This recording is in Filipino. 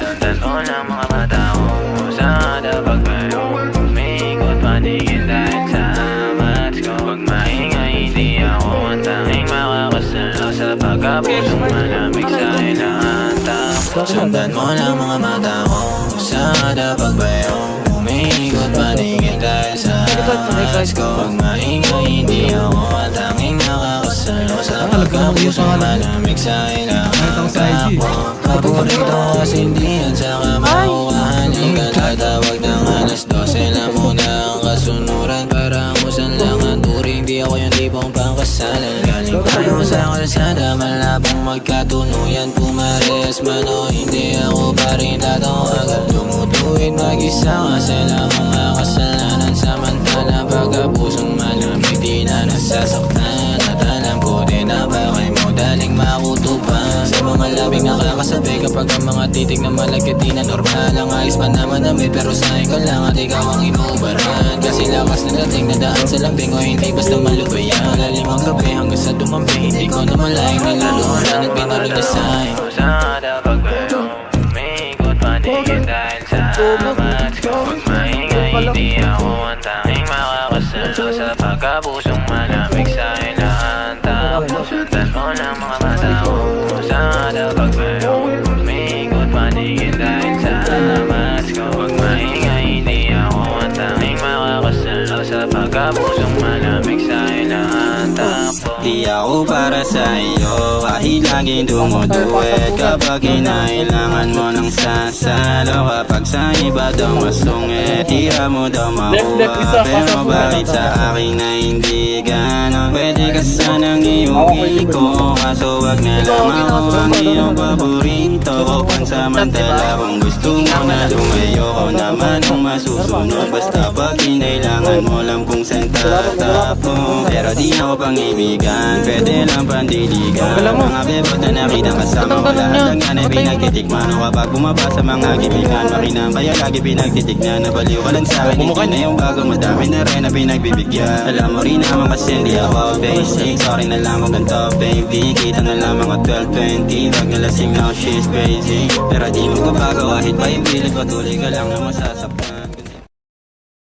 Sundan mo ng mga mata ko kung saan ka pagbayong umiikot paningin dahil sa amats ko. Pag maingay hindi ako ang tanging makakasalo sa pagkapusong malamig sa ilang takbo. Sundan mo ng mga mata ko kung saan ka pagbayong umiikot paningin dahil sa amats ko. Pag maingay hindi ako ang tanging makakasalo sa pagkapusong malamig sa ilang takbo. Paborito kasi hindi yan sa kamahukahan. Ikatatawag ng alas 12 na muna ang kasunuran. Parang usan lang ang turing, di ako yung tipong pangkasalan. Galing tayo sa kalsada, malabong magkatunuyan. Pumares man o hindi ako pa rin tatawagan. Tumutuwid mag-isa kasi lang ang kasalanan. Samantala pagkapusong malamig di na nasasaktan. At alam ko din na bakit mo daling makutupan. Sa mga labing nakakasabi kapag ang mga titig na malagkat di na normal. Ang ayos pa naman namin pero sa'yo ka lang at ikaw ang inuubaran. Kasi lakas na dating na daan sa lambing o hindi basta malubayan. Lalim ang gabi hanggang sa dumampi, hindi ko na malayang naluluhan at binarig na sa'yo. Saan ka pagbayong umiikot paningin dahil sa amats ko. Pag maingay hindi ako ang tanging makakasalo sa pagkapusong malamig sa ilang takbo. Sundan mo ng mga mata ko kung saan ka pagbayong umiikot paningin dahil sa amats ko. Pag maingay hindi ako ang tanging makakasalo sa pagkapusong malamig sa ilang takbo. Di ako para sa iyo kahit laging dumuduwet. Kapag kinailangan mo ng sasalo, kapag sa iba daw masungit, tira mo daw makuha. Pero bakit sa akin na hindi ganon? Pwede ka sanang iuwi ko, kaso wag na lang ako ang iyong paborito. Pansamantala kung gusto mo na lumayo ko naman ang masusunod. Basta pag kinailangan mo lang kung saan tatapo. Pero di ako pang-ibigan, pwede lang pandiligan. Mga bebot na nakita kasama ko, lahat ng yan ay pinagtitikman. O kapag bumaba sa mga gibingan, makinang kaya lagi pinagtitignan. Nabaliw ka lang sa'kin, hindi na yung bago, madami na rin na pinagbibigyan. Alam mo rin naman kasi hindi ako basic. Sorry na lang kung ganito baby, kita na lang mga 12-20. Pag nalasing na ako she's crazy, pero di mo kabago kahit pa yung pilit, patuloy ka lang na masasap.